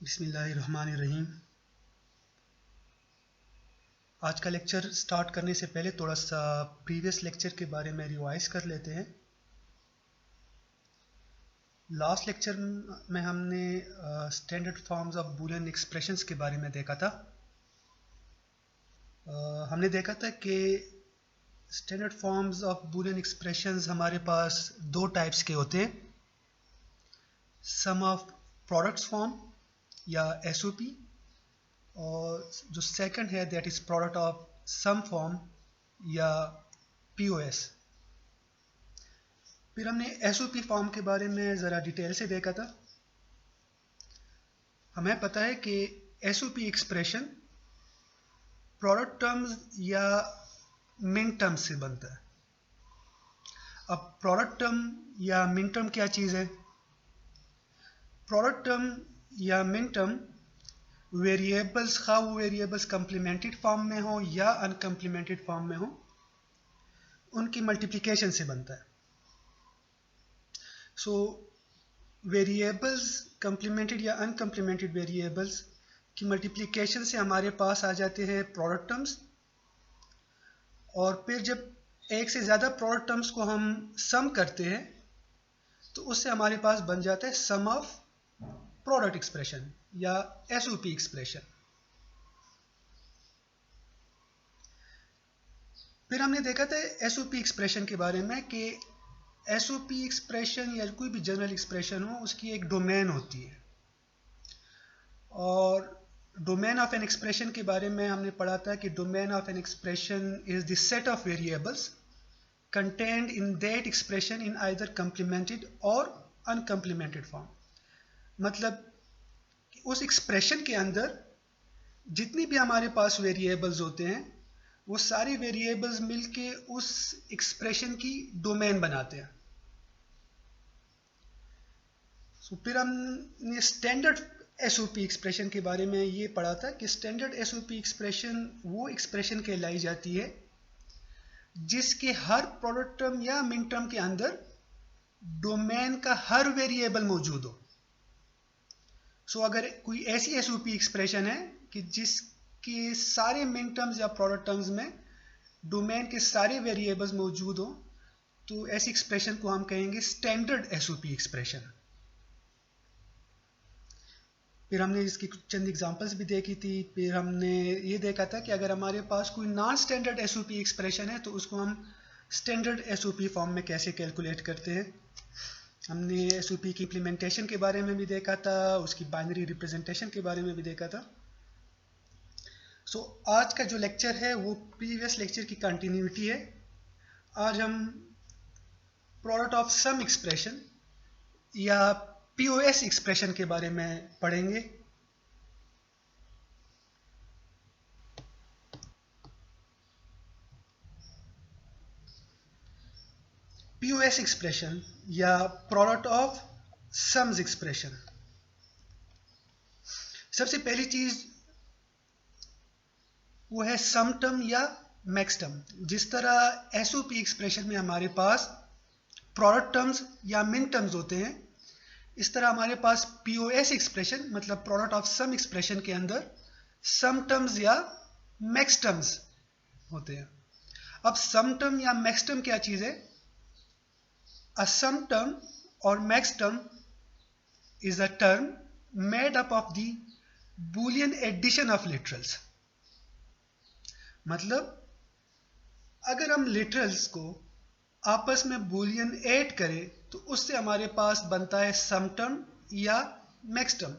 बिस्मिल्लाहिर्रहमानिर्रहीम। आज का लेक्चर स्टार्ट करने से पहले थोड़ा सा प्रीवियस लेक्चर के बारे में रिवाइज कर लेते हैं। लास्ट लेक्चर में हमने standard forms of Boolean expressions के बारे में देखा था। हमने देखा था कि standard forms of Boolean expressions हमारे पास दो टाइप्स के होते हैं, सम ऑफ प्रोडक्ट्स फॉर्म या एसओपी, और जो सेकंड है that is product of sum form या पीओएस। फिर हमने एसओपी फॉर्म के बारे में ज़रा डिटेल से देखा था। हमें पता है कि एसओपी एक्सप्रेशन प्रोडक्ट टर्म्स या मिन टर्म्स से बनता है। अब प्रोडक्ट टर्म या मिन टर्म क्या चीज़ है? प्रोडक्ट टर्म या मिन टर्म वेरिएबल्स, खा वो वेरिएबल्स कंप्लीमेंटेड फॉर्म में हो या अनकम्प्लीमेंटेड फॉर्म में हो, उनकी मल्टीप्लिकेशन से बनता है। सो वेरिएबल्स, कंप्लीमेंटेड या अनकम्प्लीमेंटेड वेरिएबल्स की मल्टीप्लिकेशन से हमारे पास आ जाते हैं प्रोडक्ट टर्म्स, और फिर जब एक से ज़्यादा प्रोडक्ट टर्म्स को हम सम करते हैं तो उससे हमारे पास बन जाता है सम ऑफ प्रोडक्ट एक्सप्रेशन या एसओपी एक्सप्रेशन। फिर हमने देखा था एसओपी एक्सप्रेशन के बारे में कि एसओपी एक्सप्रेशन या कोई भी जनरल एक्सप्रेशन हो, उसकी एक डोमेन होती है, और डोमेन ऑफ एन एक्सप्रेशन के बारे में हमने पढ़ा था कि domain of an expression is the set of variables contained in that expression in either complemented और अनकम्प्लीमेंटेड फॉर्म। मतलब उस एक्सप्रेशन के अंदर जितनी भी हमारे पास वेरिएबल्स होते हैं वो सारे वेरिएबल्स मिलके उस एक्सप्रेशन की डोमेन बनाते हैं। फिर हमने स्टैंडर्ड एसओपी एक्सप्रेशन के बारे में ये पढ़ा था कि स्टैंडर्ड एसओपी एक्सप्रेशन वो एक्सप्रेशन कहलाई जाती है जिसके हर प्रोडक्ट टर्म या मिन टर्म के अंदर डोमेन का हर वेरिएबल मौजूद हो। अगर कोई ऐसी एसओपी एक्सप्रेशन है कि जिसके सारे मिन टर्म्स या प्रोडक्ट टर्म्स में डोमेन के सारे वेरिएबल्स मौजूद हो, तो ऐसी एक्सप्रेशन को हम कहेंगे स्टैंडर्ड एसओपी एक्सप्रेशन। फिर हमने इसकी चंद एग्जांपल्स भी देखी थी। फिर हमने ये देखा था कि अगर हमारे पास कोई नॉन स्टैंडर्ड एसओपी एक्सप्रेशन है तो उसको हम स्टैंडर्ड एसओपी फॉर्म में कैसे कैलकुलेट करते हैं। हमने एसओपी की इम्प्लीमेंटेशन के बारे में भी देखा था, उसकी बाइनरी रिप्रेजेंटेशन के बारे में भी देखा था। आज का जो लेक्चर है वो प्रीवियस लेक्चर की कंटिन्यूटी है। आज हम प्रोडक्ट ऑफ सम एक्सप्रेशन या पीओएस एक्सप्रेशन के बारे में पढ़ेंगे। पीओएस एक्सप्रेशन या प्रोडक्ट ऑफ सम्स एक्सप्रेशन। सबसे पहली चीज वो है सम टर्म या मैक्स टर्म। जिस तरह एसओपी एक्सप्रेशन में हमारे पास प्रोडक्ट टर्म्स या मिन टर्म्स होते हैं, इस तरह हमारे पास पीओएस एक्सप्रेशन मतलब प्रोडक्ट ऑफ सम एक्सप्रेशन के अंदर सम टर्म्स या मैक्स टर्म्स होते हैं। अब सम टर्म या मैक्स टर्म क्या चीज है? अ सम टर्म और max term is a term made up of the Boolean addition of literals. मतलब अगर हम लिटरल्स को आपस में बूलियन ऐड करें तो उससे हमारे पास बनता है सम टर्म या मैक्स टर्म।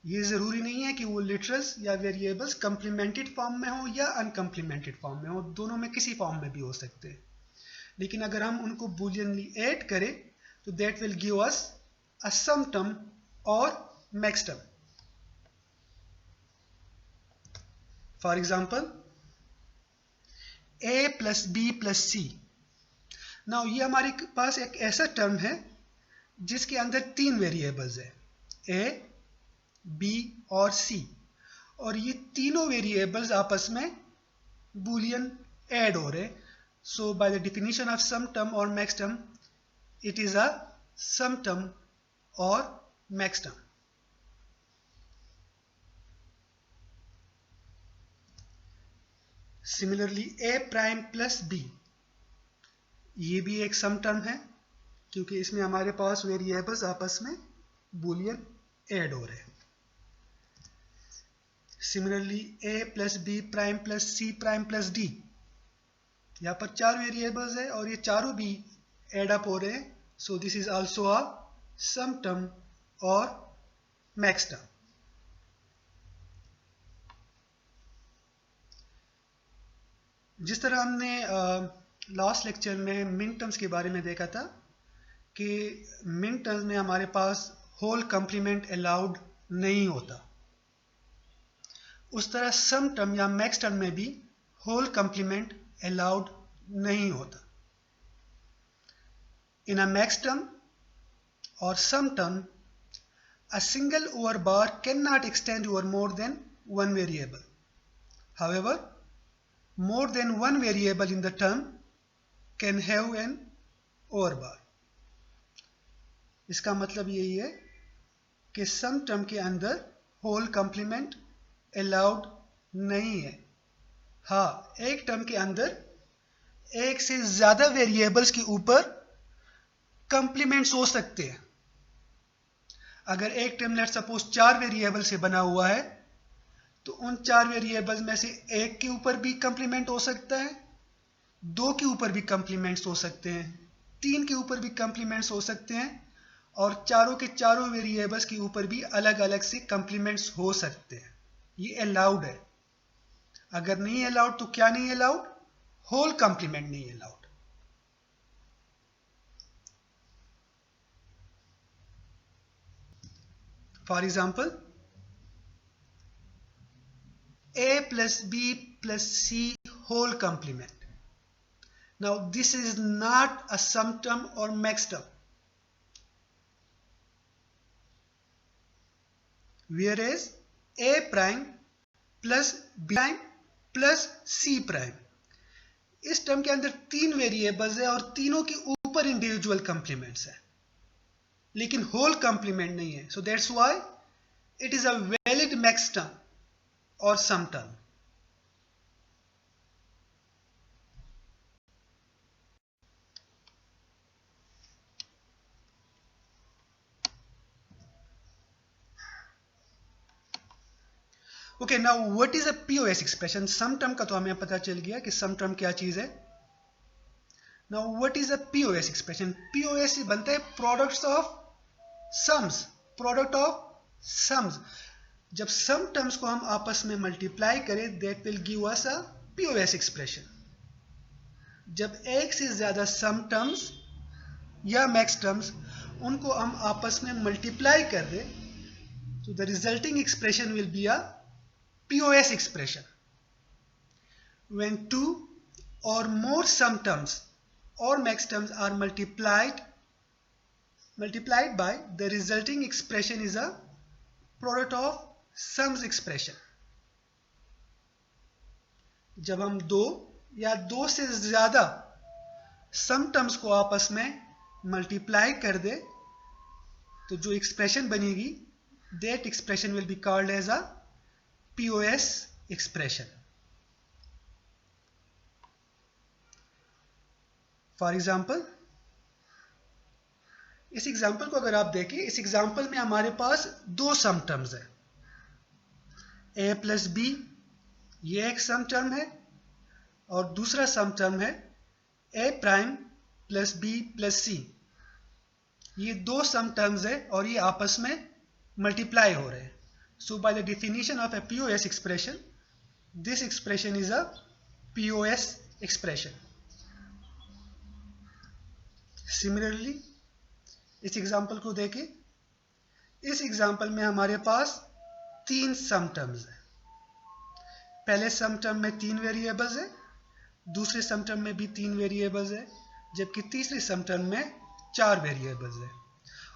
ये जरूरी नहीं है कि वो लिटरल्स या वेरिएबल्स कंप्लीमेंटेड फॉर्म में हो या अनकम्प्लीमेंटेड फॉर्म में हो, दोनों में किसी फॉर्म में भी हो सकते हैं। लेकिन अगर हम उनको बूलियनली ऐड करें तो that will give us a sum term और max term. For example a plus B plus C. Now ये हमारे पास एक ऐसा टर्म है जिसके अंदर तीन वेरिएबल्स है, a, b और c, और ये तीनों वेरिएबल्स आपस में बूलियन ऐड हो रहे। So by the definition of sum term और max term, it is a sum term और max term. Similarly A prime plus B, ये भी एक सम टर्म है क्योंकि इसमें हमारे पास वेरिएबल्स आपस में बूलियन ऐड हो रहे हैं। सिमिलरली ए plus B prime plus C prime plus D, यहाँ पर 4 वेरिएबल्स है और ये चारों भी एड अप हो रहे हैं, so this is also a sum term और मैक्स टर्म। जिस तरह हमने लास्ट लेक्चर में मिन टर्म्स के बारे में देखा था कि मिन टर्म्स में हमारे पास होल कंप्लीमेंट अलाउड नहीं होता, उस तरह सम टर्म या मैक्स टर्म में भी होल कंप्लीमेंट अलाउड नहीं होता। In a max term or sum term, a single over bar cannot extend over more than one variable. However, more than one variable in the term can have an over bar. इसका मतलब यही है कि सम term के अंदर whole complement allowed नहीं है। हाँ, एक टर्म के अंदर एक से ज्यादा वेरिएबल्स के ऊपर कंप्लीमेंट्स हो सकते हैं। अगर एक टर्म लेट सपोज 4 वेरिएबल से बना हुआ है तो उन 4 वेरिएबल्स में से एक के ऊपर भी कंप्लीमेंट हो सकता है, 2 के ऊपर भी कंप्लीमेंट्स हो सकते हैं, 3 के ऊपर भी कंप्लीमेंट्स हो सकते हैं और चारों के चारों वेरिएबल्स के ऊपर भी अलग अलग से कंप्लीमेंट्स हो सकते हैं। ये अलाउड है। अगर नहीं अलाउड तो क्या नहीं अलाउड? होल कंप्लीमेंट नहीं allowed. For example, a plus b plus c whole complement. Now this is not a sum term or max term. Whereas a prime plus b prime plus c prime, इस term के अंदर 3 variables है और तीनों के ऊपर individual कंप्लीमेंट्स है, लेकिन होल कंप्लीमेंट नहीं है। So that's why it is a valid max term और sum term. Okay, now what is a POS expression? Sum term का तो हमें पता चल गया कि सम टर्म क्या चीज है। Now what is a POS expression? POS बनता है products of sums, product of sums. जब सम टर्म्स को हम आपस में मल्टीप्लाई करें that will give us a POS expression. जब एक से ज्यादा सम टर्म्स या मैक्स टर्म्स उनको हम आपस में मल्टीप्लाई कर दें तो the resulting expression will be a POS expression. When 2 or more sum terms or max terms are multiplied by, the resulting expression is a product of sums expression. जब हम 2 या 2 से ज्यादा सम टर्म्स को आपस में मल्टीप्लाई कर दे तो जो एक्सप्रेशन बनेगी that expression will be called as a POS expression. For example, इस एग्जाम्पल को अगर आप देखें, इस एग्जाम्पल में हमारे पास 2 सम टर्म्स है, a प्लस बी, ये एक सम टर्म है और दूसरा सम टर्म है a prime plus B plus C. ये 2 सम टर्म्स है और ये आपस में मल्टीप्लाई हो रहे हैं। So by the definition of a POS expression, this expression is a POS expression. Similarly इस एग्जाम्पल को देखें, इस एग्जाम्पल में हमारे पास 3 सम टर्म्स है। पहले सम टर्म में 3 वेरिएबल्स है, दूसरे सम टर्म में भी 3 वेरिएबल्स है, जबकि तीसरे सम टर्म में 4 वेरिएबल्स है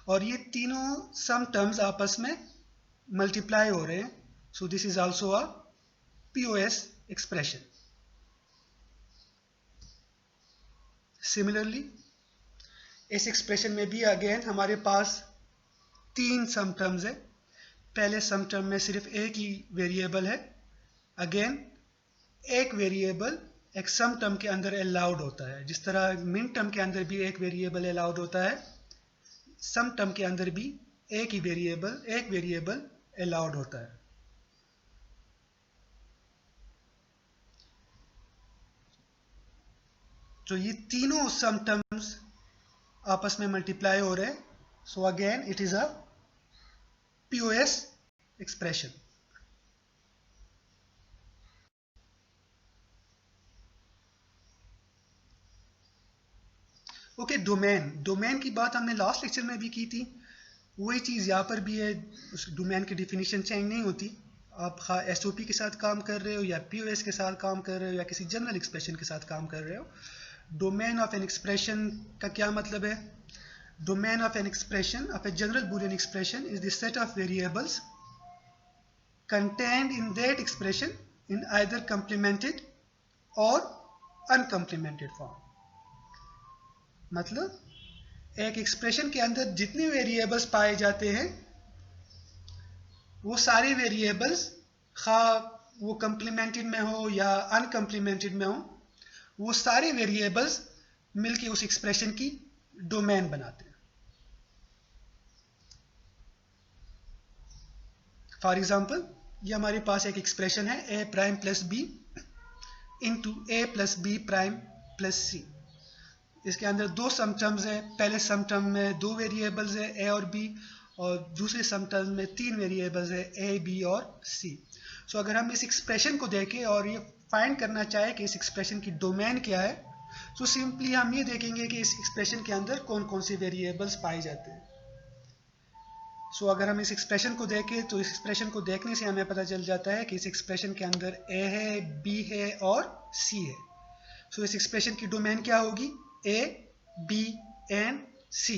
और ये तीनों सम टर्म्स आपस में मल्टीप्लाई हो रहे हैं। So this is also a POS expression. Similarly इस एक्सप्रेशन में भी अगेन हमारे पास 3 सम टर्म्स है। पहले सम टर्म में सिर्फ एक ही वेरिएबल है, अगेन एक वेरिएबल एक सम टर्म के अंदर अलाउड होता है, जिस तरह मिन टर्म के अंदर भी एक वेरिएबल अलाउड होता है, सम टर्म के अंदर भी एक वेरिएबल अलाउड होता है। तो ये तीनों सम टर्म्स आपस में मल्टीप्लाई हो रहे हैं, so again it is a POS expression. Okay, domain की बात हमने लास्ट लेक्चर में भी की थी, वही चीज़ यहाँ पर भी है। उस डोमेन की डिफिनीशन चेंज नहीं होती। आप SOP के साथ काम कर रहे हो या POS के साथ काम कर रहे हो या किसी जनरल एक्सप्रेशन के साथ काम कर रहे हो, डोमेन ऑफ एन एक्सप्रेशन का क्या मतलब है? Domain of an expression of a general Boolean expression is the set of variables contained in that expression in either complemented or uncomplemented form। मतलब एक एक्सप्रेशन के अंदर जितने वेरिएबल्स पाए जाते हैं, वो सारे वेरिएबल्स खा वो कंप्लीमेंटेड में हो या अनकम्प्लीमेंटेड में हो, वो सारे वेरिएबल्स मिलके उस एक्सप्रेशन की डोमेन बनाते हैं। फॉर एग्जाम्पल, ये हमारे पास एक एक्सप्रेशन है a prime plus B into a plus B prime plus C. इसके अंदर दो सम टर्म्स है। पहले सम टर्म में दो वेरिएबल्स है a और b, और दूसरे सम टर्म में तीन वेरिएबल्स है a, b और c। सो अगर हम इस एक्सप्रेशन को देखें और ये फाइंड करना चाहे कि इस एक्सप्रेशन की डोमेन क्या है, तो सिंपली हम ये देखेंगे कि इस एक्सप्रेशन के अंदर कौन कौन से वेरिएबल्स पाए जाते हैं। सो अगर हम इस एक्सप्रेशन को देखें तो इस एक्सप्रेशन को देखने से हमें पता चल जाता है कि इस एक्सप्रेशन के अंदर a है, b है और c है। सो इस एक्सप्रेशन की डोमेन क्या होगी? a, b and c।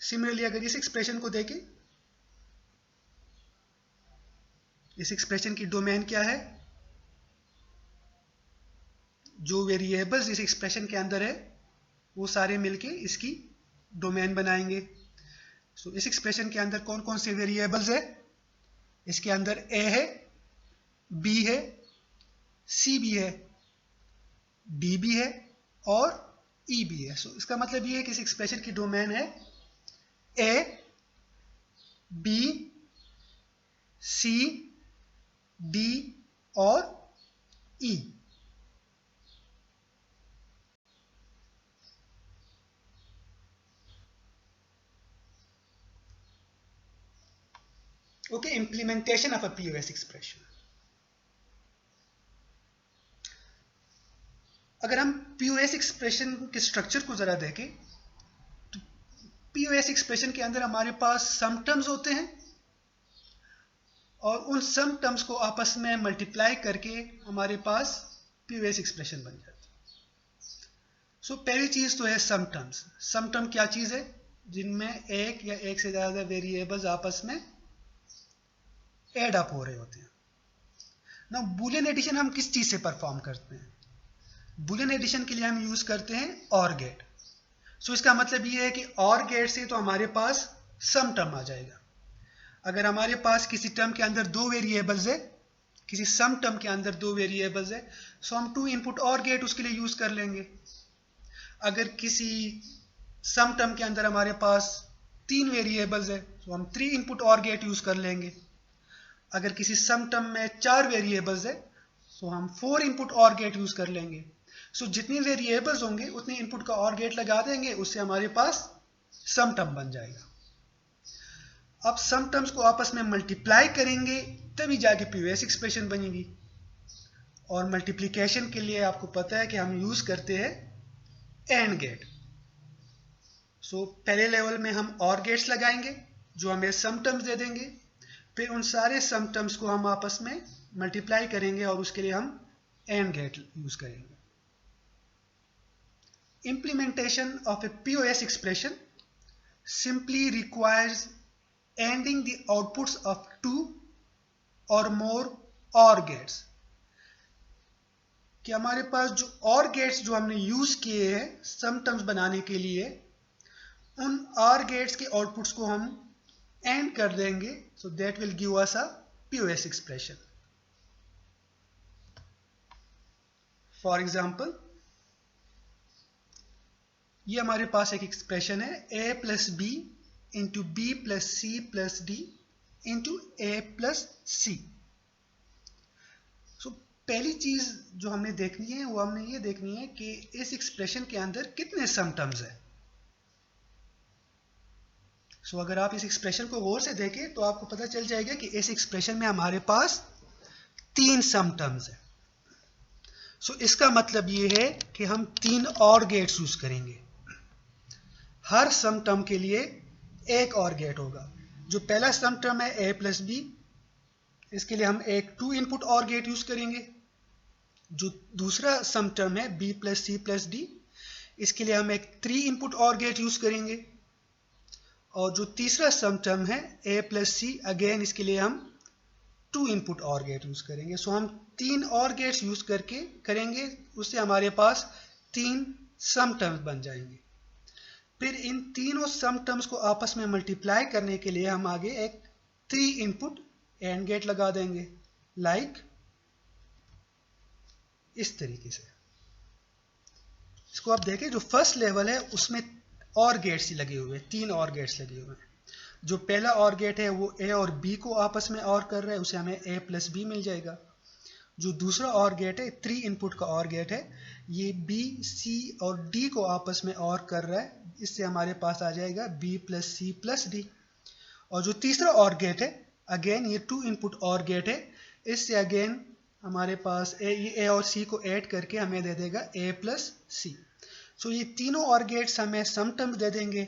Similarly अगर इस एक्सप्रेशन को देखें, इस एक्सप्रेशन की डोमेन क्या है? जो वेरिएबल्स इस एक्सप्रेशन के अंदर है वो सारे मिलके इसकी डोमेन बनाएंगे। सो इस एक्सप्रेशन के अंदर कौन कौन से वेरिएबल्स है? इसके अंदर a है, b है, c भी है, d भी है और e भी है। सो इसका मतलब ये है कि इस एक्सप्रेशन की डोमेन है a, b, c, d और e। Okay, implementation of a POS expression. अगर हम POS एक्सप्रेशन के स्ट्रक्चर को जरा देखें, तो POS एक्सप्रेशन के अंदर हमारे पास सम टर्म्स होते हैं और उन सम टर्म्स को आपस में मल्टीप्लाई करके हमारे पास POS एक्सप्रेशन बन जाती है। सो पहली चीज तो है सम टर्म्स। सम टर्म क्या चीज है? जिनमें एक या एक से ज्यादा वेरिएबल्स आपस में एड अप हो रहे होते हैं ना। बूलियन एडिशन हम किस चीज से परफॉर्म करते हैं? बूलियन एडिशन के लिए हम यूज करते हैं OR गेट। सो इसका मतलब ये है कि OR गेट से तो हमारे पास सम टर्म आ जाएगा। अगर हमारे पास किसी टर्म के अंदर दो वेरिएबल्स है, किसी सम टर्म के अंदर दो वेरिएबल्स है, सो हम 2 इनपुट OR गेट उसके लिए यूज कर लेंगे। अगर किसी सम टर्म के अंदर हमारे पास 3 वेरिएबल्स है, तो हम 3 इनपुट OR गेट यूज कर लेंगे। अगर किसी सम टर्म में 4 वेरिएबल्स है, तो हम 4 इनपुट OR गेट यूज कर लेंगे। सो जितनी वेरिएबल्स होंगे उतनी इनपुट का OR गेट लगा देंगे, उससे हमारे पास सम टर्म बन जाएगा। अब सम टर्म्स को आपस में मल्टीप्लाई करेंगे तभी जाके POS एक्सप्रेशन बनेगी। और मल्टीप्लिकेशन के लिए आपको पता है कि हम यूज करते हैं एंड गेट। सो पहले लेवल में हम OR गेट्स लगाएंगे जो हमें सम टर्म्स दे देंगे, फिर उन सारे सम टर्म्स को हम आपस में मल्टीप्लाई करेंगे और उसके लिए हम एंड गेट यूज करेंगे। Implementation of a POS expression simply requires ANDing the outputs of 2 or more OR gates। कि हमारे पास जो OR gates जो हमने यूज किए हैं सम टर्म्स बनाने के लिए, उन OR gates के आउटपुट्स को हम एंड कर देंगे, so that will give us a POS expression. For example, ये हमारे पास एक एक्सप्रेशन है a plus B into B plus C plus D into A plus C. So पहली चीज जो हमने देखनी है वो हमने ये देखनी है कि इस एक्सप्रेशन के अंदर कितने सम टर्म्स है. सो अगर आप इस एक्सप्रेशन को गौर से देखें तो आपको पता चल जाएगा कि इस एक्सप्रेशन में हमारे पास 3 सम टर्म्स है. सो इसका मतलब ये है कि हम 3 और गेट्स यूज करेंगे. हर सम टर्म के लिए एक और गेट होगा. जो पहला सम टर्म है a प्लस बी, इसके लिए हम एक 2 इनपुट और गेट यूज करेंगे. जो दूसरा सम टर्म है b plus C plus D, इसके लिए हम एक 3 इनपुट और गेट यूज करेंगे. और जो तीसरा सम टर्म है a प्लस सी, अगेन इसके लिए हम 2 इनपुट और गेट यूज करेंगे. सो हम 3 और गेट्स यूज करके करेंगे, उससे हमारे पास 3 सम टर्म्स बन जाएंगे. फिर इन तीनों सम टर्म्स को आपस में मल्टीप्लाई करने के लिए हम आगे एक 3 इनपुट एंड गेट लगा देंगे, लाइक इस तरीके से. इसको आप देखें, जो फर्स्ट लेवल है उसमें और गेट्स ही लगे हुए हैं, 3 और गेट्स लगे हुए हैं. जो पहला और गेट है वो a और b को आपस में और कर रहा है, उसे हमें a प्लस बी मिल जाएगा. जो दूसरा और गेट है 3 इनपुट का और गेट है, ये b, c और d को आपस में और कर रहा है, इससे हमारे पास आ जाएगा b plus C plus D. और जो तीसरा और गेट है, अगेन ये 2 इनपुट और गेट है, इससे अगेन हमारे पास a और c को ऐड करके हमें दे देगा a प्लस सी. सो ये तीनों और गेट्स हमें सम टर्म्स दे देंगे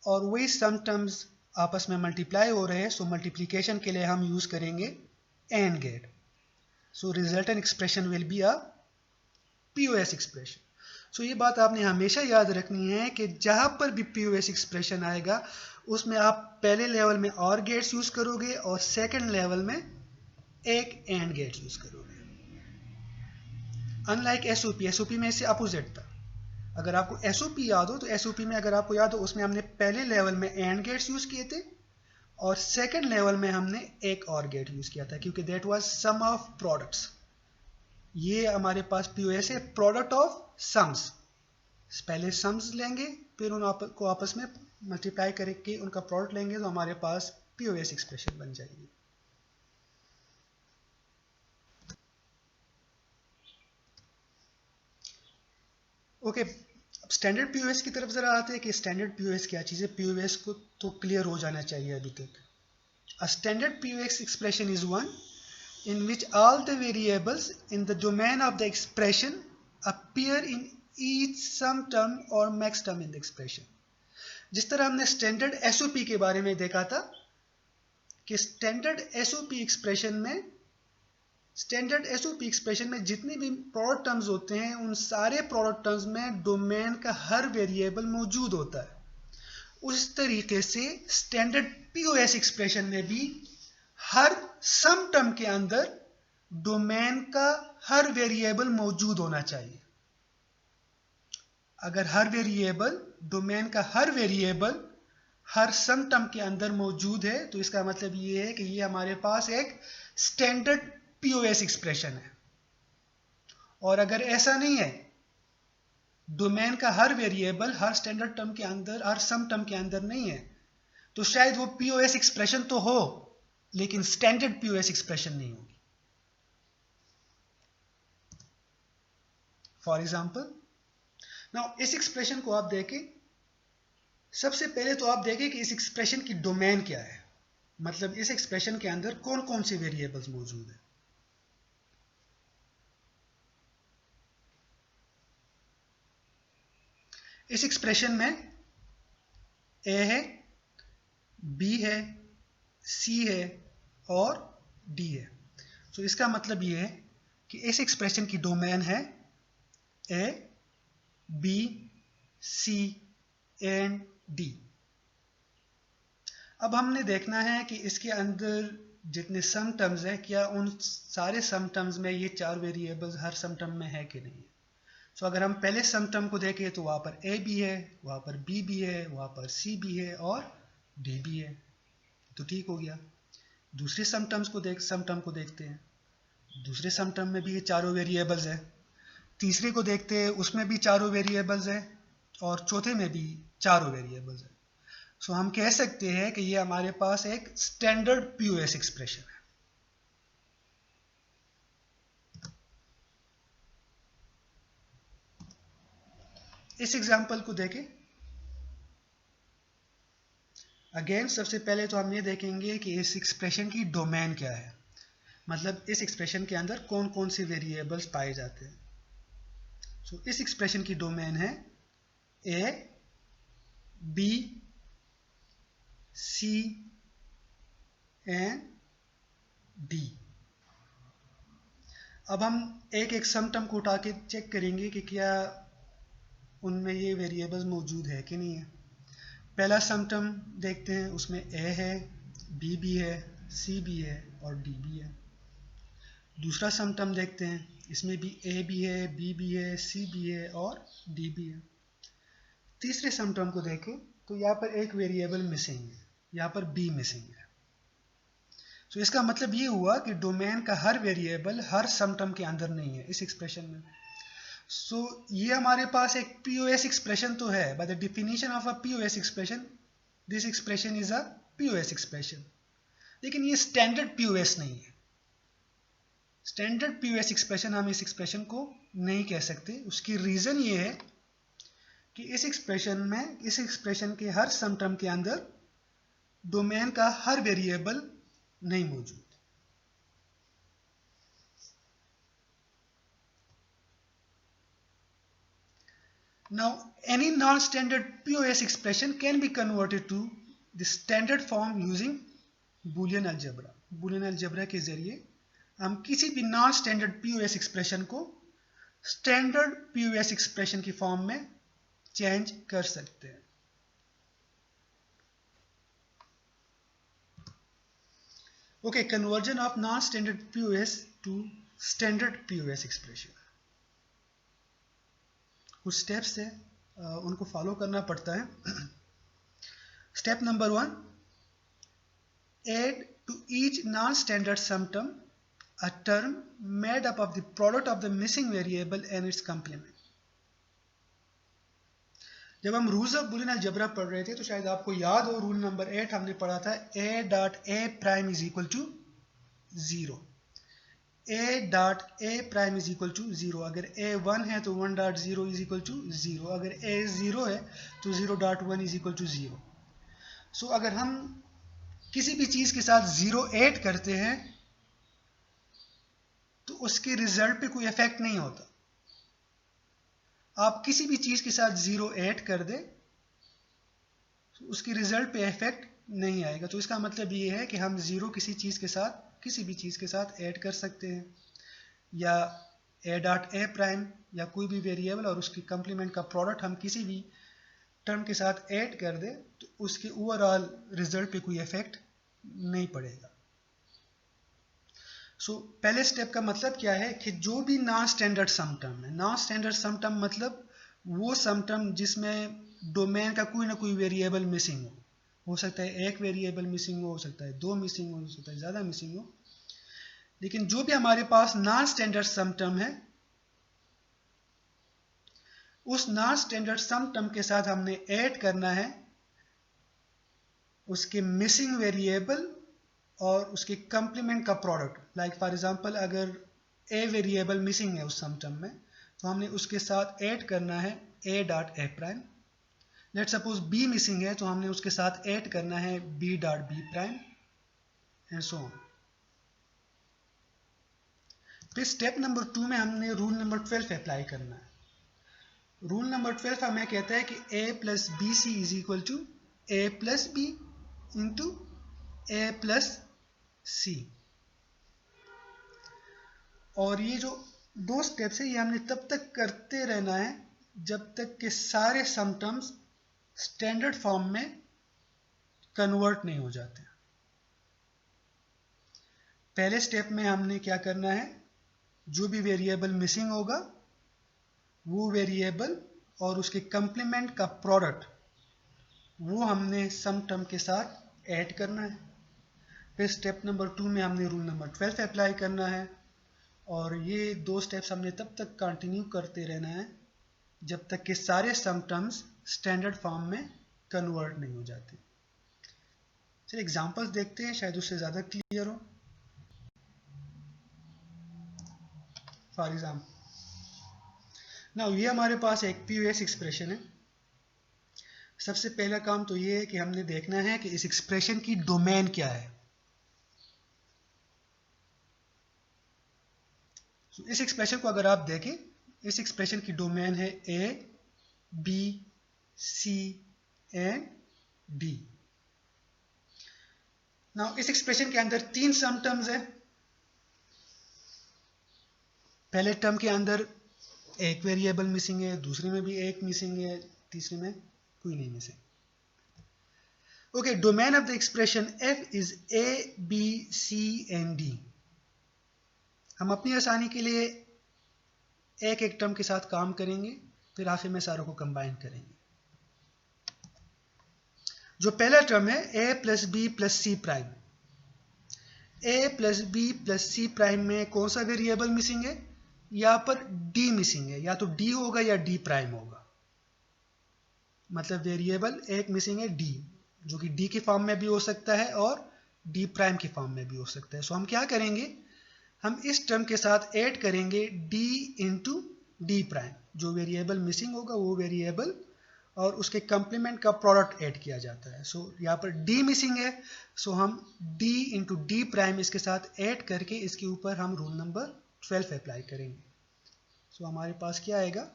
और वही सम टर्म्स आपस में मल्टीप्लाई हो रहे हैं. सो मल्टीप्लिकेशन के लिए हम यूज करेंगे and gate. So resultant expression will be a POS expression. So ये बात आपने हमेशा याद रखनी है कि जहां पर भी POS एक्सप्रेशन आएगा उसमें आप पहले लेवल में और गेट्स यूज करोगे और सेकंड लेवल में एक एंड गेट यूज करोगे. अनलाइक SOP में इससे अपोजिट था. अगर आपको SOP याद हो तो SOP में अगर आपको याद हो उसमें हमने पहले लेवल में एंड गेट्स यूज किए थे और सेकंड लेवल में हमने एक और गेट यूज किया था, क्योंकि that was sum of products. ये हमारे पास POS है, प्रोडक्ट ऑफ सम्स. पहले सम्स लेंगे, फिर उनको आपस में मल्टीप्लाई करके उनका प्रोडक्ट लेंगे, तो हमारे पास POS एक्सप्रेशन बन जाएगी. ओके, अब स्टैंडर्ड POS की तरफ जरा आते हैं कि स्टैंडर्ड POS क्या चीज़ है. POS को तो क्लियर हो जाना चाहिए अभी तक. A standard POS expression is one in which all the variables in the domain of the expression appear in each sum term or max term in the expression. जिस तरह हमने स्टैंडर्ड SOP के बारे में देखा था कि स्टैंडर्ड SOP एक्सप्रेशन में जितने भी प्रोडक्ट टर्म्स होते हैं उन सारे प्रोडक्ट टर्म्स में डोमेन का हर वेरिएबल मौजूद होता है. उस तरीके से स्टैंडर्ड POS एक्सप्रेशन में भी हर सम टर्म के अंदर डोमेन का हर वेरिएबल मौजूद होना चाहिए. अगर हर वेरिएबल, डोमेन का हर वेरिएबल हर सम टर्म के अंदर मौजूद है तो इसका मतलब ये है कि ये हमारे पास एक स्टैंडर्ड POS एक्सप्रेशन है. और अगर ऐसा नहीं है, डोमेन का हर वेरिएबल हर स्टैंडर्ड टर्म के अंदर, हर सम टर्म के अंदर नहीं है, तो शायद वो POS एक्सप्रेशन तो हो लेकिन स्टैंडर्ड POS एक्सप्रेशन नहीं होगी. फॉर एग्जाम्पल, नाउ इस एक्सप्रेशन को आप देखें. सबसे पहले तो आप देखें कि इस एक्सप्रेशन की डोमेन क्या है, मतलब इस एक्सप्रेशन के अंदर कौन कौन से वेरिएबल्स मौजूद है. इस एक्सप्रेशन में A है, B है, C है और D है. तो इसका मतलब ये है कि इस एक्सप्रेशन की डोमेन है A, B, C and D. अब हमने देखना है कि इसके अंदर जितने सम टर्म्स है, क्या उन सारे सम टर्म्स में ये 4 वेरिएबल्स हर सम टर्म में है कि नहीं. सो अगर हम पहले सम टर्म को देखें तो वहां पर A भी है, वहां पर B भी है, वहां पर C भी है और D भी है. तो ठीक हो गया। दूसरे सम टर्म को देखते हैं। दूसरे सम टर्म में भी ये चारों वेरिएबल्स हैं। तीसरे को देखते हैं, उसमें भी चारों वेरिएबल्स हैं, और चौथे में भी चारों वेरिएबल्स हैं। सो हम कह सकते हैं कि ये हमारे पास एक स्टैंडर्ड पीओएस एक्सप्रेशन है। इस एग्जांपल को देखें। अगेन सबसे पहले तो हम ये देखेंगे कि इस एक्सप्रेशन की डोमेन क्या है, मतलब इस एक्सप्रेशन के अंदर कौन कौन से वेरिएबल्स पाए जाते हैं। सो इस एक्सप्रेशन की डोमेन है A, B, C and D. अब हम एक एक सम टर्म को उठा के चेक करेंगे कि क्या उनमें ये वेरिएबल्स मौजूद है कि नहीं है। पहला सम टर्म देखते हैं, उसमें ए है, बी भी है, सी भी है और डी भी है। दूसरा सम टर्म देखते हैं, इसमें भी ए भी है, बी भी है, सी भी है और डी भी है। तीसरे सम टर्म को देखें तो यहाँ पर एक वेरिएबल मिसिंग है, यहाँ पर बी मिसिंग है। तो इसका मतलब ये हुआ कि डोमेन का हर वेरिएबल हर सम टर्म के अंदर नहीं है इस एक्सप्रेशन में। सो ये हमारे पास एक पीओएस एक्सप्रेशन तो है। Bye the definition of a POS expression, this expression is a POS expression, लेकिन ये स्टैंडर्ड पीओएस नहीं है। स्टैंडर्ड पीओएस एक्सप्रेशन हम इस एक्सप्रेशन को नहीं कह सकते। उसकी रीजन ये है कि इस एक्सप्रेशन के हर सम टर्म के अंदर डोमेन का हर वेरिएबल नहीं मौजूद। Now, any non-standard POS expression can be converted to the standard form using Boolean algebra. Boolean algebra के जरिए हम किसी भी non-standard POS expression को standard POS expression की फॉर्म में चेंज कर सकते हैं। Okay, conversion of non-standard POS to standard POS expression. कुछ स्टेप्स है, उनको फॉलो करना पड़ता है। Step number 1, add to each non-standard sum term a term made up of the product of the missing variable and its complement. जब हम rules of Boolean algebra पढ़ रहे थे तो शायद आपको याद हो, रूल नंबर 8 हमने पढ़ा था a dot a prime is equal to 0। a dot a prime is equal to 0। अगर a 1 है तो 1 डॉट 0 इज इक्वल टू 0। अगर a 0 है तो 0 डॉट 1 इज इक्वल टू 0। सो अगर हम किसी भी चीज के साथ 0 ऐड करते हैं तो उसके रिजल्ट पे कोई इफेक्ट नहीं होता। आप किसी भी चीज के साथ 0 ऐड कर दे तो उसकी रिजल्ट पे इफेक्ट नहीं आएगा। तो इसका मतलब ये है कि हम 0 किसी भी चीज के साथ ऐड कर सकते हैं, या a डॉट a प्राइम या कोई भी वेरिएबल और उसकी कंप्लीमेंट का प्रोडक्ट हम किसी भी टर्म के साथ ऐड कर दे तो उसके ओवरऑल रिजल्ट पे कोई इफेक्ट नहीं पड़ेगा। सो पहले स्टेप का मतलब क्या है कि जो भी नॉन स्टैंडर्ड सम टर्म है, नॉन स्टैंडर्ड सम टर्म मतलब वो सम टर्म जिसमें डोमेन का कोई ना कोई वेरिएबल मिसिंग हो सकता है एक वेरिएबल मिसिंग हो सकता है 2 मिसिंग हो सकता है ज़्यादा मिसिंग हो, लेकिन जो भी हमारे पास नॉन स्टैंडर्ड सम टर्म है उस नॉन स्टैंडर्ड सम टर्म के साथ हमने ऐड करना है उसके मिसिंग वेरिएबल और उसके कंप्लीमेंट का प्रोडक्ट। लाइक फॉर एग्जांपल अगर ए वेरिएबल मिसिंग है उस सम टर्म में तो हमने उसके साथ ऐड करना है a dot a prime. Let suppose b missing है तो हमने उसके साथ ऐड करना है b dot b prime and so on. फिर स्टेप नंबर 2 में हमने रूल नंबर 12 अप्लाई करना है। रूल नंबर 12 हमें कहता है कि a plus B C is equal to a plus B into a plus C. और ये जो 2 स्टेप्स है ये हमने तब तक करते रहना है जब तक कि सारे सम टर्म्स स्टैंडर्ड फॉर्म में कन्वर्ट नहीं हो जाते। पहले स्टेप में हमने क्या करना है, जो भी वेरिएबल मिसिंग होगा वो वेरिएबल और उसके कंप्लीमेंट का प्रोडक्ट वो हमने सम टर्म के साथ ऐड करना है। फिर स्टेप नंबर 2 में हमने रूल नंबर 12 अप्लाई करना है, और ये 2 स्टेप्स हमने तब तक कंटिन्यू करते रहना है जब तक कि सारे सम टर्म्स स्टैंडर्ड फॉर्म में कन्वर्ट नहीं हो जाते। चलिए एग्जांपल्स देखते हैं, शायद उससे ज़्यादा क्लियर हो। फॉर एग्जाम्पल नाउ ये हमारे पास एक पीओएस एक्सप्रेशन है। सबसे पहला काम तो ये है कि हमने देखना है कि इस एक्सप्रेशन की डोमेन क्या है। इस एक्सप्रेशन को अगर आप देखें, इस एक्सप्रेशन की डोमेन है A, B, C and D. Now इस एक्सप्रेशन के अंदर 3 सम टर्म्स है। पहले टर्म के अंदर एक वेरिएबल मिसिंग है, दूसरे में भी एक मिसिंग है, तीसरे में कोई नहीं missing. Okay, domain of the expression F is A, B, C and D. हम अपनी आसानी के लिए एक एक टर्म के साथ काम करेंगे, फिर आखिर में सारों को कंबाइन करेंगे। जो पहला टर्म है ए plus B plus C prime, ए plus B plus C prime में कौन सा वेरिएबल मिसिंग है? यहां पर डी मिसिंग है। या तो डी होगा या डी प्राइम होगा। मतलब वेरिएबल एक मिसिंग है डी, जो कि डी के फॉर्म में भी हो सकता है और डी प्राइम के फॉर्म में भी हो सकता है। सो हम क्या करेंगे, हम इस टर्म के साथ ऐड करेंगे डी इंटू डी प्राइम। जो वेरिएबल मिसिंग होगा वो वेरिएबल और उसके कंप्लीमेंट का प्रोडक्ट ऐड किया जाता है। सो यहाँ पर डी मिसिंग है, सो हम डी इंटू डी प्राइम इसके साथ ऐड करके इसके ऊपर हम रूल नंबर 12 अप्लाई करेंगे। सो हमारे पास क्या आएगा,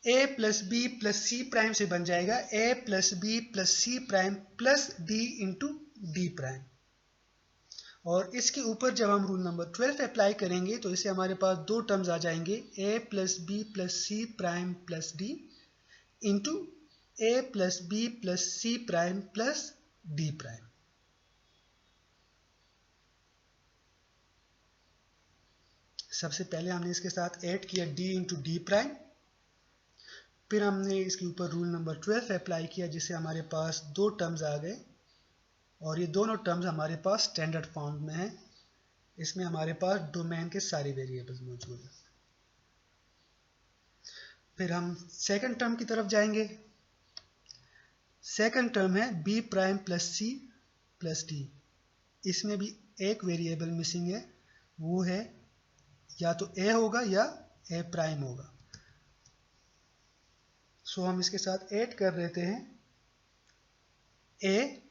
A plus B plus C prime से बन जाएगा A plus B plus C prime plus D into D prime. और इसके ऊपर जब हम रूल नंबर 12 अप्लाई करेंगे तो इससे हमारे पास 2 टर्म्स आ जाएंगे, ए plus B plus C prime plus D into A plus B plus C prime plus D prime. सबसे पहले हमने इसके साथ ऐड किया डी इंटू डी प्राइम, फिर हमने इसके ऊपर रूल नंबर 12 अप्लाई किया, जिससे हमारे पास 2 टर्म्स आ गए और ये दोनों टर्म्स हमारे पास स्टैंडर्ड फॉर्म में है। इसमें हमारे पास डोमेन के सारे वेरिएबल्स मौजूद हैं। फिर हम सेकंड टर्म की तरफ जाएंगे। सेकंड टर्म है B prime plus C plus D. इसमें भी एक वेरिएबल मिसिंग है, वो है या तो ए होगा या ए प्राइम होगा। सो हम इसके साथ ऐड कर देते हैं ए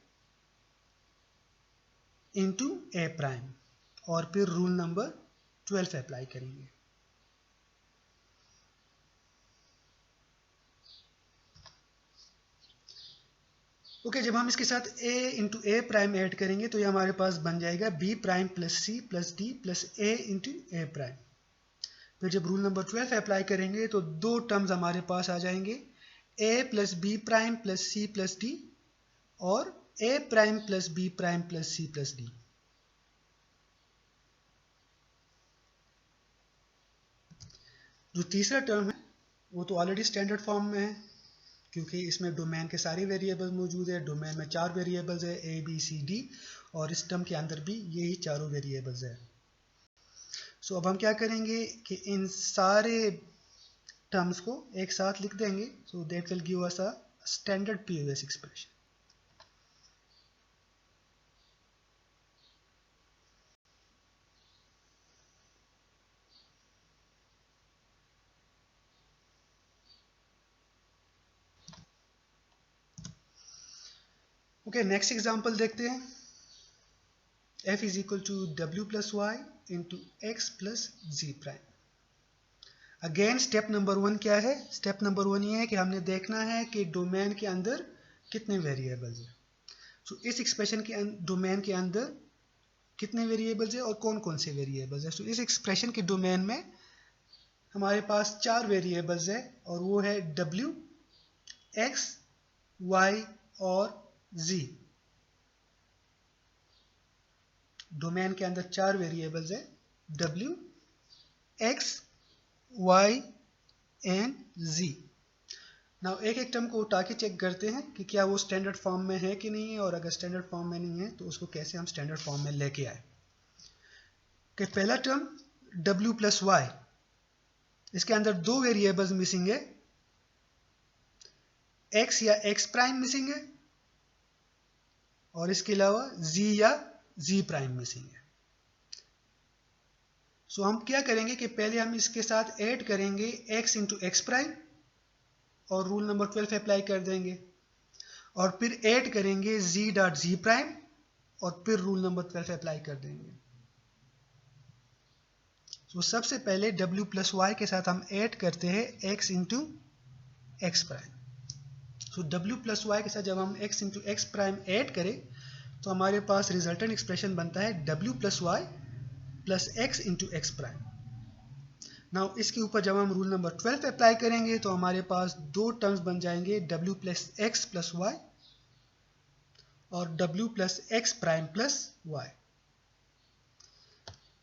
इंटू ए प्राइम और फिर रूल नंबर 12 अप्लाई करेंगे। ओके, जब हम इसके साथ a into A prime add करेंगे तो ये हमारे पास बन जाएगा b prime plus C plus D plus a into A prime. फिर जब रूल नंबर 12 अप्लाई करेंगे तो 2 टर्म्स हमारे पास आ जाएंगे, a plus B prime plus C plus D और a prime plus B prime plus C plus D. जो तीसरा टर्म है वो तो ऑलरेडी स्टैंडर्ड फॉर्म में है, क्योंकि इसमें डोमेन के सारे वेरिएबल्स मौजूद है। डोमेन में 4 वेरिएबल्स है, ए बी सी डी, और इस टर्म के अंदर भी यही चारों वेरिएबल्स है। सो अब हम क्या करेंगे कि इन सारे टर्म्स को एक साथ लिख देंगे। So that will give us a standard POS expression. Okay, next example देखते हैं। f is equal to w plus Y into X plus G prime. Again step number 1 क्या है? स्टेप नंबर 1 ये है कि हमने देखना है कि डोमेन के अंदर कितने वेरिएबल्स हैं। सो इस एक्सप्रेशन के डोमेन के अंदर कितने वेरिएबल्स हैं और कौन कौन से वेरिएबल्स हैं। सो इस एक्सप्रेशन के डोमेन में हमारे पास 4 वेरिएबल्स है और वो है w, x, y और z। डोमेन के अंदर 4 वेरिएबल्स है, w, x, y and z। Now एक एक टर्म को उठा के चेक करते हैं कि क्या वो स्टैंडर्ड फॉर्म में है कि नहीं है, और अगर स्टैंडर्ड फॉर्म में नहीं है तो उसको कैसे हम स्टैंडर्ड फॉर्म में लेके आए। कि पहला टर्म w प्लस वाई, इसके अंदर दो वेरिएबल्स मिसिंग है, x या x प्राइम मिसिंग है और इसके अलावा z या z प्राइम मिसिंग है। सो हम क्या करेंगे कि पहले हम इसके साथ ऐड करेंगे x इंटू एक्स प्राइम और रूल नंबर 12 अप्लाई कर देंगे, और फिर ऐड करेंगे z डॉट z प्राइम और फिर रूल नंबर 12 अप्लाई कर देंगे। तो सबसे पहले w प्लस वाई के साथ हम ऐड करते हैं x इंटू एक्स प्राइम। तो w प्लस वाई के साथ जब हम x into X prime add करें तो हमारे पास रिजल्टेंट एक्सप्रेशन बनता है w plus Y plus x into X prime. Now इसके ऊपर जब हम रूल नंबर 12 अप्लाई करेंगे तो हमारे पास दो टर्म्स बन जाएंगे, w plus X plus Y और w plus X prime plus Y.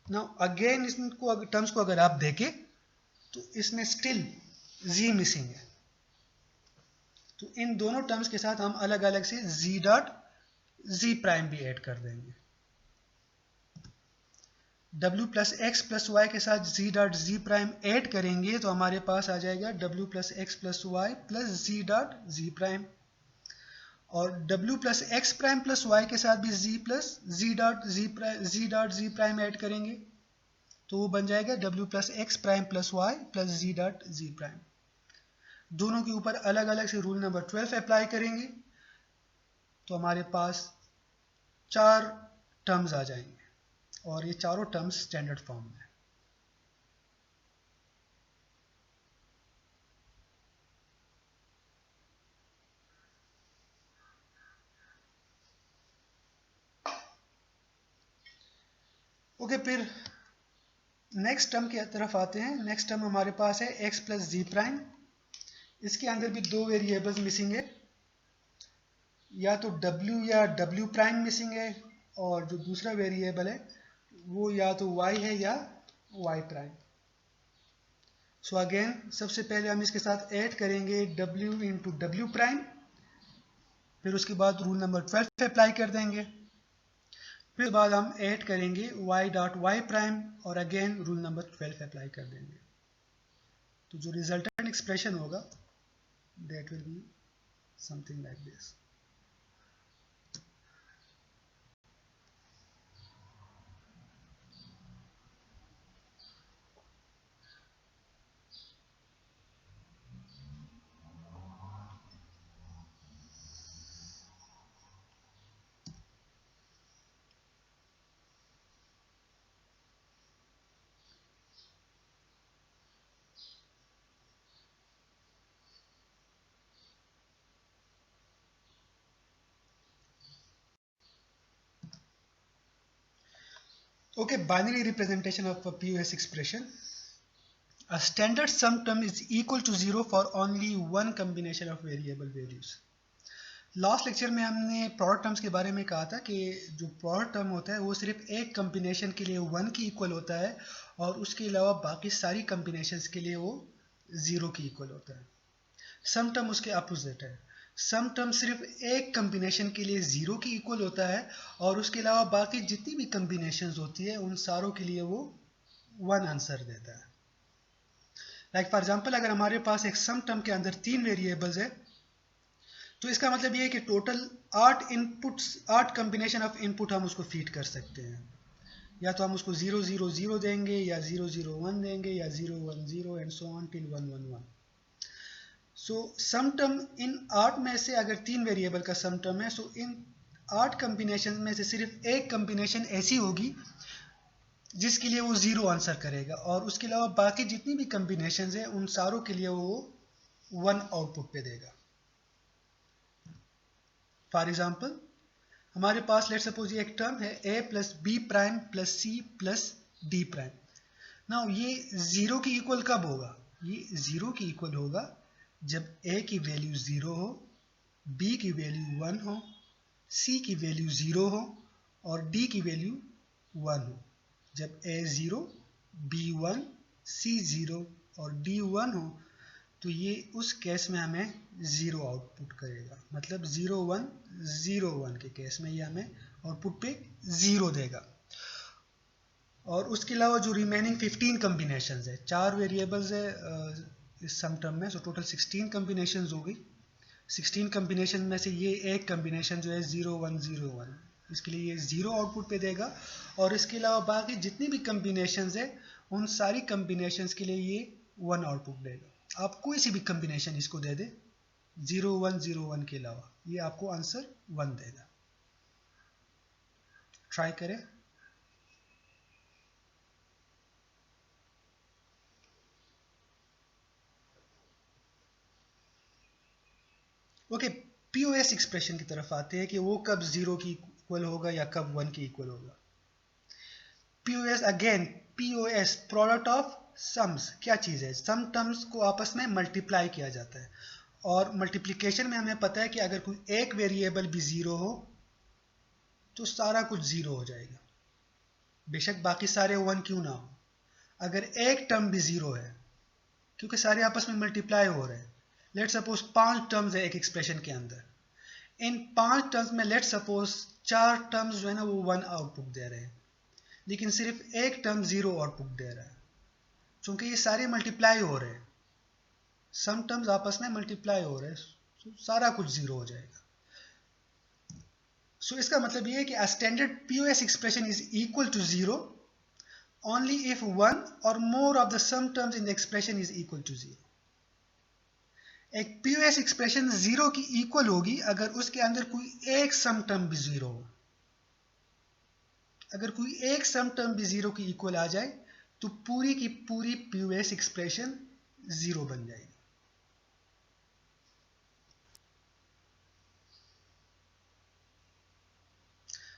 Now again इसको टर्म्स को अगर आप देखें तो इसमें स्टिल z मिसिंग है, तो इन दोनों टर्म्स के साथ हम अलग अलग से z डॉट z प्राइम भी ऐड कर देंगे। w plus X plus Y के साथ z dot z prime add करेंगे तो हमारे पास आ जाएगा w plus X plus Y plus z dot z prime, और w plus X prime plus Y के साथ भी z plus z dot z prime add करेंगे तो वो बन जाएगा w plus X prime plus Y plus z dot z prime. दोनों के ऊपर अलग अलग से रूल नंबर 12 अप्लाई करेंगे तो हमारे पास चार टर्म्स आ जाएंगे और ये चारों टर्म्स स्टैंडर्ड फॉर्म में। ओके, फिर नेक्स्ट टर्म की तरफ आते हैं। नेक्स्ट टर्म हमारे पास है x प्लस जी प्राइम। इसके अंदर भी दो वेरिएबल्स मिसिंग है, या तो w या w प्राइम मिसिंग है, और जो दूसरा वेरिएबल है वो या तो y है या y प्राइम। सो अगेन सबसे पहले हम इसके साथ ऐड करेंगे w इंटू डब्ल्यू प्राइम, फिर उसके बाद रूल नंबर 12 अप्लाई कर देंगे, फिर बाद हम ऐड करेंगे y डॉट y प्राइम और अगेन रूल नंबर 12 अप्लाई कर देंगे। तो जो रिजल्टेंट एक्सप्रेशन होगा that will be something like this. Okay, binary representation of a POS expression. A standard sum term is equal to 0 for only one combination of variable values. Last lecture में हमने product terms के बारे में कहा था कि जो product term होता है वो सिर्फ एक कम्बिनेशन के लिए 1 की इक्वल होता है और उसके अलावा बाकी सारी कम्बिनेशंस के लिए वो 0 की इक्वल होता है। सम टर्म उसके अपोजिट है। सम टर्म सिर्फ एक कम्बिनेशन के लिए 0 की इक्वल होता है और उसके अलावा बाकी जितनी भी कम्बिनेशंस होती है उन सारों के लिए वो 1 आंसर देता है। लाइक फॉर एग्जांपल, अगर हमारे पास एक सम टर्म के अंदर 3 वेरिएबल्स है तो इसका मतलब ये है कि टोटल 8 कम्बिनेशन ऑफ इनपुट हम उसको फीड कर सकते हैं। या तो हम उसको 0 0 0 देंगे या 0 0 1 देंगे या 0 1 0 and so on till 1 1 1। So sum term in 8 में से अगर 3 वेरिएबल का सम टर्म है, सो इन 8 कम्बिनेशन में से सिर्फ एक कम्बिनेशन ऐसी होगी जिसके लिए वो 0 आंसर करेगा और उसके अलावा बाकी जितनी भी कम्बिनेशन है उन सारों के लिए वो 1 आउटपुट पे देगा। फॉर एग्जाम्पल, हमारे पास लेट सपोज ये एक टर्म है a plus B prime plus c plus D prime. Now ये 0 की इक्वल कब होगा? ये 0 की इक्वल होगा जब a की वैल्यू 0 हो, b की वैल्यू 1 हो, c की वैल्यू 0 हो और d की वैल्यू 1 हो। जब a 0, b 1, c 0 और d 1 हो तो ये उस केस में हमें 0 आउटपुट करेगा, मतलब 0 1 0 1 के केस में ये हमें आउटपुट पे 0 देगा। और उसके अलावा जो रिमेनिंग 15 कम्बिनेशन है, 4 वेरिएबल्स है इस सम टर्म में, सो टोटल 16 कम्बिनेशन हो गई। 16 कम्बिनेशन में से ये एक कम्बिनेशन जो है 0 1 0 1, इसके लिए ये 0 आउटपुट पे देगा। और इसके अलावा बाकी जितनी भी कम्बिनेशंस है उन सारी कम्बिनेशंस के लिए ये 1 आउटपुट देगा। आप कोई सी भी कम्बिनेशन इसको दे दे 0 1 0 1 के अलावा, ये आपको आंसर 1 देगा। ट्राई करें। ओके, पीओएस एक्सप्रेशन की तरफ आते हैं कि वो कब 0 की इक्वल होगा या कब 1 की इक्वल होगा। POS again, POS product of sums, क्या चीज है? सम टर्म्स को आपस में मल्टीप्लाई किया जाता है, और मल्टीप्लिकेशन में हमें पता है कि अगर कोई एक वेरिएबल भी 0 हो तो सारा कुछ 0 हो जाएगा, बेशक बाकी सारे 1 क्यों ना हो। अगर एक टर्म भी 0 है, क्योंकि सारे आपस में मल्टीप्लाई हो रहे हैं, लेट सपोज 5 टर्म्स है एक एक्सप्रेशन के अंदर, इन 5 टर्म्स में लेट सपोज 4 टर्म्स जो है ना वो 1 आउटपुट दे रहे हैं, लेकिन सिर्फ एक टर्म 0 आउटपुट दे रहा है, क्योंकि ये सारे मल्टीप्लाई हो रहे हैं, सम टर्म्स आपस में मल्टीप्लाई हो रहे हैं, तो सारा कुछ 0 हो जाएगा। सो इसका मतलब ये है कि a standard POS expression is equal to 0 only if one or more of the sum terms in the expression is equal to 0। एक POS एक्सप्रेशन 0 की इक्वल होगी अगर उसके अंदर कोई एक सम टर्म भी 0 हो। अगर कोई एक सम टर्म भी 0 की इक्वल आ जाए तो पूरी की पूरी POS एक्सप्रेशन 0 बन जाएगी।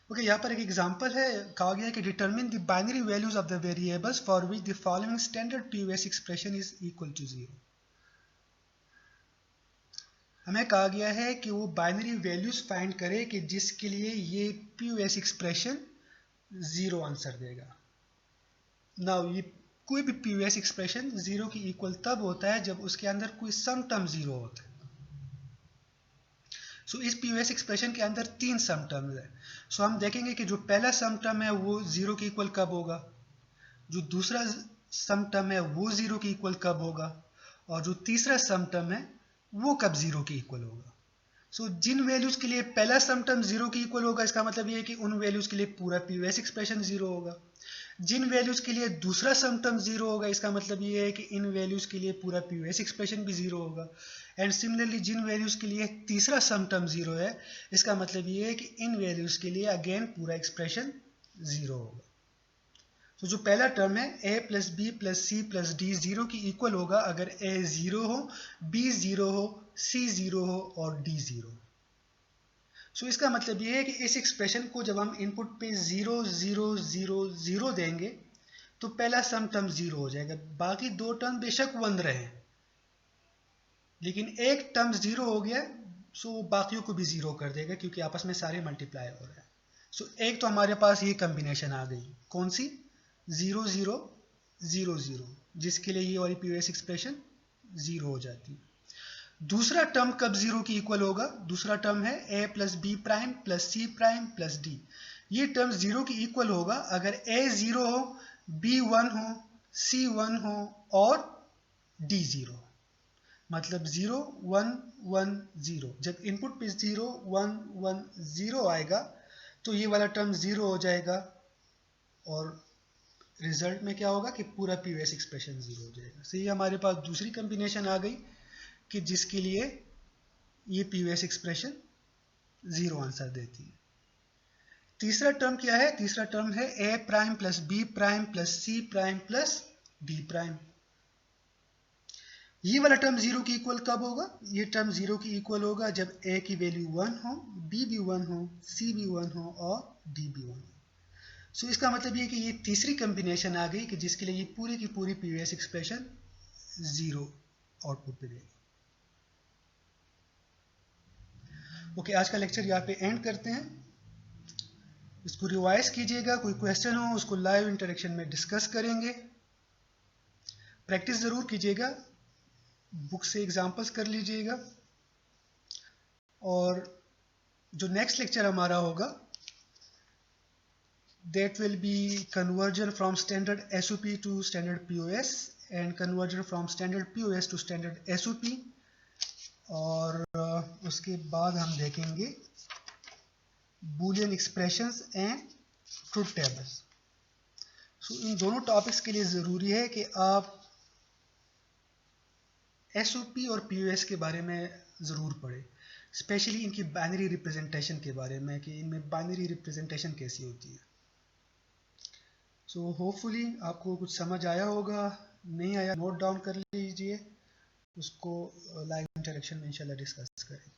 ओके, यहाँ पर एक एग्जांपल है, कहा गया है कि determine the binary values of the variables for which the following standard POS expression is equal to 0। हमें कहा गया है कि वो बाइनरी वैल्यूज फाइंड करे कि जिसके लिए ये POS एक्सप्रेशन 0 आंसर देगा। नाउ ये कोई भी POS एक्सप्रेशन 0 की इक्वल तब होता है जब उसके अंदर कोई सम टर्म 0 होता है। सो इस POS एक्सप्रेशन के अंदर 3 सम टर्म्स है। सो हम देखेंगे कि जो पहला सम टर्म है वो 0 की इक्वल कब होगा, जो दूसरा सम टर्म है वो 0 की इक्वल कब होगा, और जो तीसरा सम टर्म है वो कब 0 की इक्वल होगा। सो जिन वैल्यूज के लिए पहला सम टर्म 0 की इक्वल होगा, इसका मतलब ये है कि उन वैल्यूज के लिए पूरा POS एक्सप्रेशन 0 होगा। जिन वैल्यूज के लिए दूसरा सम टर्म 0 होगा, इसका मतलब ये है कि इन वैल्यूज के लिए पूरा POS एक्सप्रेशन भी 0 होगा। एंड सिमिलरली जिन वैल्यूज के लिए तीसरा सम टर्म 0 है, इसका मतलब ये है कि इन वैल्यूज के लिए अगेन पूरा एक्सप्रेशन 0 होगा। तो जो पहला टर्म है a plus B plus C plus D 0 की इक्वल होगा अगर a 0 हो, b 0 हो, c 0 हो और d 0 हो। सो इसका मतलब ये है कि इस एक्सप्रेशन को जब हम इनपुट पे 0 0 0 0 देंगे तो पहला सम टर्म 0 हो जाएगा, बाकी दो टर्म बेशक 1 रहे, लेकिन एक टर्म 0 हो गया, सो बाकियों को भी 0 कर देगा क्योंकि आपस में सारे मल्टीप्लाई हो रहे हैं। सो एक तो हमारे पास ये कॉम्बिनेशन आ गई, कौन सी? 0 0 0 0, जिसके लिए ये वाली POS एक्सप्रेशन 0 हो जाती है। दूसरा टर्म कब 0 की इक्वल होगा? दूसरा टर्म है a plus B prime plus C prime plus D. ये टर्म 0 की इक्वल होगा अगर a 0 हो, b 1 हो, c 1 हो और d 0 हो। मतलब 0 1 1 0, जब इनपुट पे 0 1 1 0 आएगा तो ये वाला टर्म 0 हो जाएगा, और रिजल्ट में क्या होगा कि पूरा POS एक्सप्रेशन 0 हो जाएगा। सही, हमारे पास दूसरी कॉम्बिनेशन आ गई कि जिसके लिए ये POS एक्सप्रेशन 0 आंसर देती है। तीसरा टर्म क्या है? तीसरा टर्म है a prime plus B prime plus C prime plus D prime. ये वाला टर्म 0 की इक्वल कब होगा? ये टर्म 0 की इक्वल होगा जब a की वैल्यू 1 हो, b भी 1 हो, c भी 1 हो और d भी 1 हो। सो इसका मतलब ये कि ये तीसरी कॉम्बिनेशन आ गई कि जिसके लिए ये पूरी की पूरी POS एक्सप्रेशन 0 आउटपुट पे देगी। ओके, आज का लेक्चर यहाँ पे एंड करते हैं। इसको रिवाइज कीजिएगा, कोई क्वेश्चन हो उसको लाइव इंटरेक्शन में डिस्कस करेंगे। प्रैक्टिस जरूर कीजिएगा, बुक से एग्जांपल्स कर लीजिएगा। और जो नेक्स्ट लेक्चर हमारा होगा that will be conversion from standard SOP to standard POS and conversion from standard POS to standard SOP। और उसके बाद हम देखेंगे Boolean expressions and truth tables. So इन दोनों टॉपिक्स के लिए ज़रूरी है कि आप SOP और POS के बारे में ज़रूर पढ़ें, स्पेशली इनकी बाइनरी रिप्रेजेंटेशन के बारे में कि इनमें बाइनरी रिप्रेजेंटेशन कैसी होती है। सो होपफुली आपको कुछ समझ आया होगा, नहीं आया नोट डाउन कर लीजिए, उसको लाइव इंटरेक्शन में इंशाल्लाह डिस्कस करें।